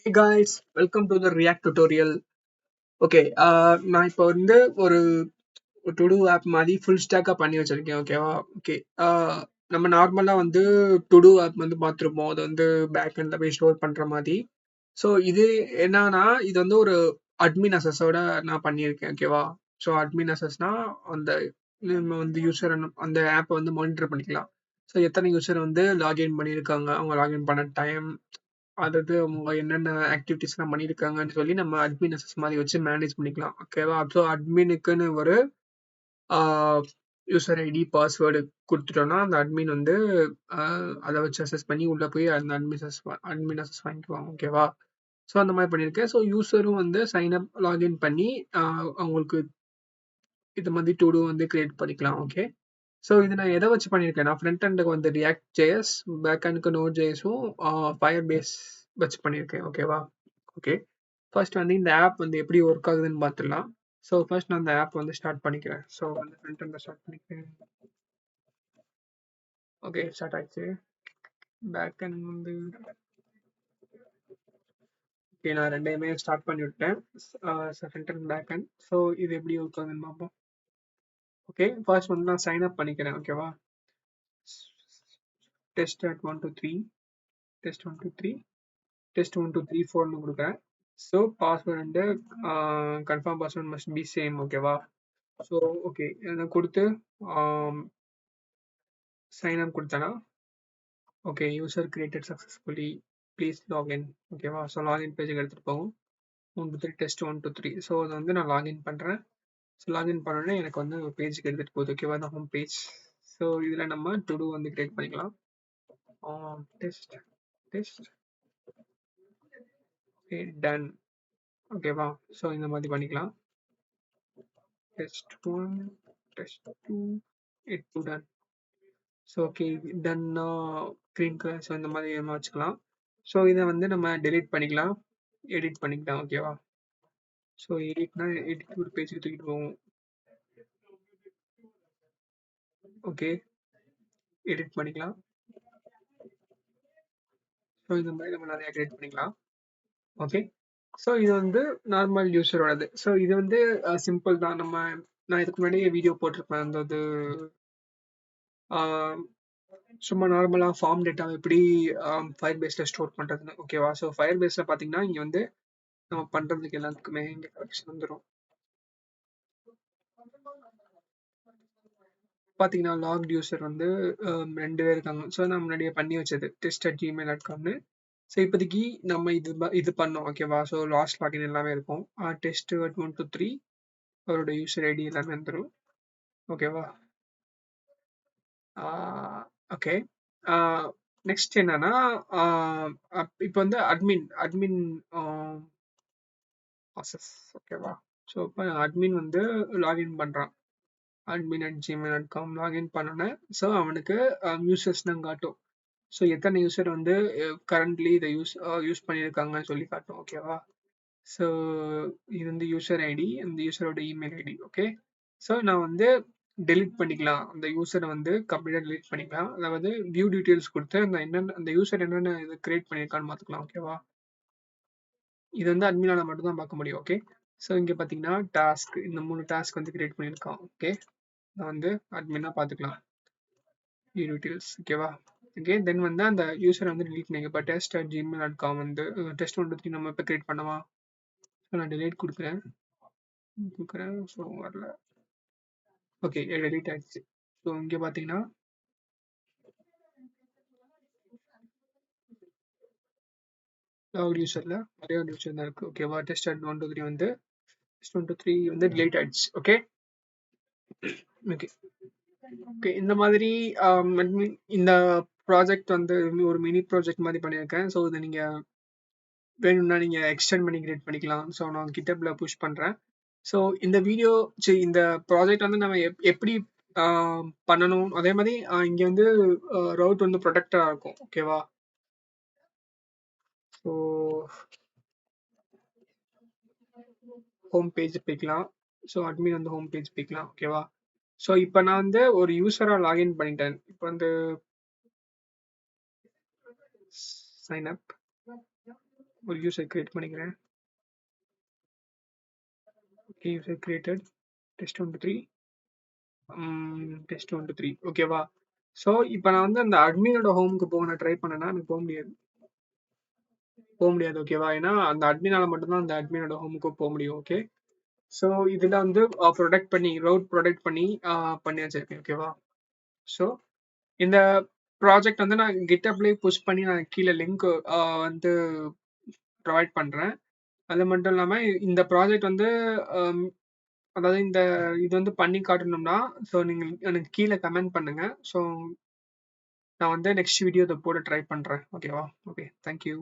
Hey guys, welcome to the React tutorial. Okay, நான் இப்போ வந்து ஒரு டு டூ ஆப் மாதிரி ஃபுல் ஸ்டாக்காக பண்ணி வச்சிருக்கேன். ஓகேவா? ஓகே, நம்ம நார்மலாக வந்து டு டூ ஆப் வந்து பார்த்துருப்போம். அது வந்து பேக் எண்டில் போய் ஸ்டோர் பண்ணுற மாதிரி. ஸோ இது என்னன்னா, இது வந்து ஒரு அட்மின் அசஸோட நான் பண்ணியிருக்கேன். ஓகேவா? ஸோ அட்மின் அசஸ்னா அந்த நம்ம வந்து யூசர் அந்த ஆப்பை வந்து மானிட்டர் பண்ணிக்கலாம். ஸோ எத்தனை யூசர் வந்து லாகின் பண்ணியிருக்காங்க, அவங்க லாகின் பண்ண டைம், அதாவது அவங்க என்னென்ன ஆக்டிவிட்டீஸ்லாம் பண்ணியிருக்காங்கன்னு சொல்லி நம்ம அட்மின் அசஸ் மாதிரி வச்சு மேனேஜ் பண்ணிக்கலாம். ஓகேவா? ஸோ அட்மினுக்குன்னு ஒரு யூசர் ஐடி பாஸ்வேர்டு கொடுத்துட்டோம்னா அந்த அட்மின் வந்து அதை வச்சு அசஸ் பண்ணி உள்ள போய் அந்த அட்மின் அசஸ் வாங்கிக்குவாங்க. ஓகேவா? ஸோ அந்த மாதிரி பண்ணியிருக்கேன். ஸோ யூசரும் வந்து சைன் அப் லாகின் பண்ணி அவங்களுக்கு இது மாதிரி டு டூ வந்து கிரியேட் பண்ணிக்கலாம். ஓகே, ஸோ இது நான் எதை வச்சு பண்ணியிருக்கேன்னா, ஃப்ரண்ட் ஹேண்டுக்கு வந்து ரியாக்ட் ஜேஎஸ், பேக் ஹேண்டுக்கு நோட் ஜேஎஸும் ஃபயர் பேஸ் வச்சு பண்ணியிருக்கேன். ஓகேவா? ஓகே, ஃபர்ஸ்ட் வந்து இந்த ஆப் வந்து எப்படி ஒர்க் ஆகுதுன்னு பார்த்துடலாம். ஸோ ஃபர்ஸ்ட் நான் அந்த ஆப் வந்து ஸ்டார்ட் பண்ணிக்கிறேன். ஸோ வந்து ஃப்ரண்ட் ஹேண்டில் ஸ்டார்ட் பண்ணிக்கிறேன். ஓகே, ஸ்டார்ட் ஆயிடுச்சு. பேக் ஹேண்ட் வந்து ஓகே, நான் ரெண்டையுமே ஸ்டார்ட் பண்ணி விட்டேன். Front hand bag hand. So இது எப்படி ஒர்க் ஆகுதுன்னு பார்ப்போம். ஓகே, ஃபர்ஸ்ட் வந்து நான் சைன் அப் பண்ணிக்கிறேன். ஓகேவா? டெஸ்ட் அட் 1 2 3 டெஸ்ட் 1 2 3 டெஸ்ட் 1 2 3 4னு கொடுக்குறேன். ஸோ பாஸ்வேர்ட் வந்து confirm password must be same. ஓகேவா? ஸோ ஓகே, இதை கொடுத்து சைன் அப் கொடுத்தேன்னா okay, user created successfully, please login. ஓகேவா? ஸோ லாகின் பேஜுக்கு எடுத்துகிட்டு போகும். 1 2 3 டெஸ்ட் 1 2 3. ஸோ அதை வந்து நான் லாகின் பண்ணுறேன். ஸோ லாகின் பண்ணோடனே எனக்கு வந்து ஒரு பேஜுக்கு எடுத்துகிட்டு போகுது. ஓகேவா? அந்த ஹோம் பேஜ். ஸோ இதில் நம்ம டு டூ வந்து கிரியேட் பண்ணிக்கலாம். Test test okay, done. ஓகேவா? ஸோ இந்த மாதிரி பண்ணிக்கலாம். Test 1 test 2 it 2 done. So okay, டன்னா க்ரீன் கலர். ஸோ இந்த மாதிரி நம்ம வச்சுக்கலாம். ஸோ இதை வந்து நம்ம டெலீட் பண்ணிக்கலாம், எடிட் பண்ணிக்கலாம். ஓகேவா? ஸோ எடிட்னா எடிட் ஒரு பேஜுக்கு தூக்கிட்டு போவோம். ஓகே, எடிட் பண்ணிக்கலாம். ஸோ இந்த மாதிரி நம்ம நிறைய கிரியேட் பண்ணிக்கலாம். ஓகே, ஸோ இது வந்து நார்மல் யூஸரோடது. ஸோ இது வந்து சிம்பிள் தான். நான் இதுக்கு முன்னாடியே வீடியோ போட்டிருப்பேன். அந்த சும்மா நார்மலாக ஃபார்ம் டேட்டா எப்படி ஃபயர் பேஸில் ஸ்டோர் பண்ணுறதுன்னு. ஓகேவா? ஸோ ஃபயர் பேஸில் பார்த்தீங்கன்னா இங்கே வந்து நம்ம பண்ணுறதுக்கு எல்லாத்துக்குமே இங்கே கலெக்ஷன் வந்துடும். பார்த்தீங்கன்னா லாக்ட் யூசர் வந்து 2 பேர் இருக்காங்க. ஸோ நான் முன்னாடியே பண்ணி வச்சது test@gmail.comனு. ஸோ இப்போதைக்கு நம்ம இது பண்ணோம். ஓகேவா? ஸோ லாஸ்ட் லாகின் எல்லாமே இருக்கும். டெஸ்ட் 1 2 3 அவரோட யூசர் ஐடி எல்லாமே வந்துடும். ஓகேவா? ஓகே, நெக்ஸ்ட் என்னன்னா, இப்போ வந்து அட்மின் அட்மின் ப்ராசஸ். ஓகேவா? ஸோ இப்போ அட்மின் வந்து லாகின் பண்ணுறான். admin@gmail.com லாகின் பண்ணோன்னே ஸோ அவனுக்கு யூசர்ஸ் தான் காட்டும். ஸோ எத்தனை யூசர் வந்து கரண்ட்லி இதை யூஸ் பண்ணியிருக்காங்கன்னு சொல்லி காட்டும். ஓகேவா? ஸோ இது வந்து யூசர் ஐடி, இந்த யூசரோட இமெயில் ஐடி. ஓகே, ஸோ நான் வந்து டெலிட் பண்ணிக்கலாம். அந்த யூசரை வந்து கம்ப்ளீட்டாக டெலிட் பண்ணிக்கலாம். அதாவது வியூ டீட்டெயில்ஸ் கொடுத்து அந்த யூசர் என்னென்ன இது கிரியேட் பண்ணியிருக்கான்னு பார்த்துக்கலாம். ஓகேவா? இது வந்து அட்மினால மட்டும் தான் பார்க்க முடியும். ஓகே, ஸோ இங்கே பார்த்தீங்கன்னா டாஸ்க், இந்த 3 டாஸ்க் வந்து கிரியேட் பண்ணியிருக்கான். ஓகே, நான் வந்து அட்மினாக பார்த்துக்கலாம் வியூ டீட்டெயில்ஸ். ஓகேவா? ஓகே, தென் வந்து அந்த யூசரை வந்து delete பண்ணிங்க. இப்போ test@gmail.com வந்து டெஸ்ட் 1 2 3 நம்ம இப்போ கிரியேட் பண்ணவா? ஸோ நான் delete கொடுக்குறேன். ஸோ வரல. ஓகே, delete ஆயிடுச்சு. ஸோ இங்கே பார்த்தீங்கன்னா லாக்ட் யூசரில் நிறைய யூசர் தான் இருக்குது. ஓகேவா? test@1 2 3 வந்து test 1 2 3 வந்து delete ஆயிடுச்சு. ஓகே ஓகே ஓகே, இந்த மாதிரி இந்த ப்ராஜெக்ட் வந்து ஒரு மினி ப்ராஜெக்ட் மாதிரி பண்ணியிருக்கேன். ஸோ இதை நீங்கள் வேணும்னா நீங்கள் எக்ஸ்டெண்ட் பண்ணி கிரியேட் பண்ணிக்கலாம். ஸோ நான் கிட்டப்ல புஷ் பண்ணுறேன். ஸோ இந்த வீடியோ இந்த ப்ராஜெக்ட் வந்து நம்ம எப்படி பண்ணணும், அதே மாதிரி இங்கே வந்து ரவுட் வந்து ப்ரொடெக்டடாக இருக்கும். ஓகேவா? ஸோ ஹோம் பேஜ் போய்க்கலாம். ஸோ அட்மின் வந்து ஹோம் பேஜ் போய்க்கலாம். ஓகேவா? ஸோ இப்போ நான் வந்து ஒரு யூஸராக லாகின் பண்ணிட்டேன். இப்போ வந்து சைன் அப். ஒரு யூசர் கிரியேட் பண்ணிக்கிறேன். Okay, user created. Test 1 2 3. Test 1 2 3. ஓகேவா? ஸோ இப்போ நான் வந்து அந்த அட்மினோட ஹோமுக்கு போக நான் ட்ரை பண்ணேன்னா எனக்கு போக முடியாது. ஓகேவா? ஏன்னா அந்த அட்மினால மட்டும்தான் அந்த அட்மினோட ஹோமுக்கு போக முடியும். ஓகே. ஸோ இதில் வந்து ரவுட் ப்ரொடெக்ட் பண்ணி பண்ணி வச்சிருக்கேன். ஓகேவா? ஸோ இந்த ப்ராஜெக்ட் வந்து நான் கிட்டப்லேயே புஷ் பண்ணி நான் கீழே லிங்க் வந்து ப்ரொவைட் பண்ணுறேன். அது மட்டும் இல்லாமல் இந்த ப்ராஜெக்ட் வந்து அதாவது இது வந்து பண்ணி காட்டணும்னா ஸோ நீங்கள் எனக்கு கீழே கமெண்ட் பண்ணுங்க. ஸோ நான் வந்து நெக்ஸ்ட் வீடியோ இதை போட ட்ரை பண்ணுறேன். ஓகேவா? Okay, thank you.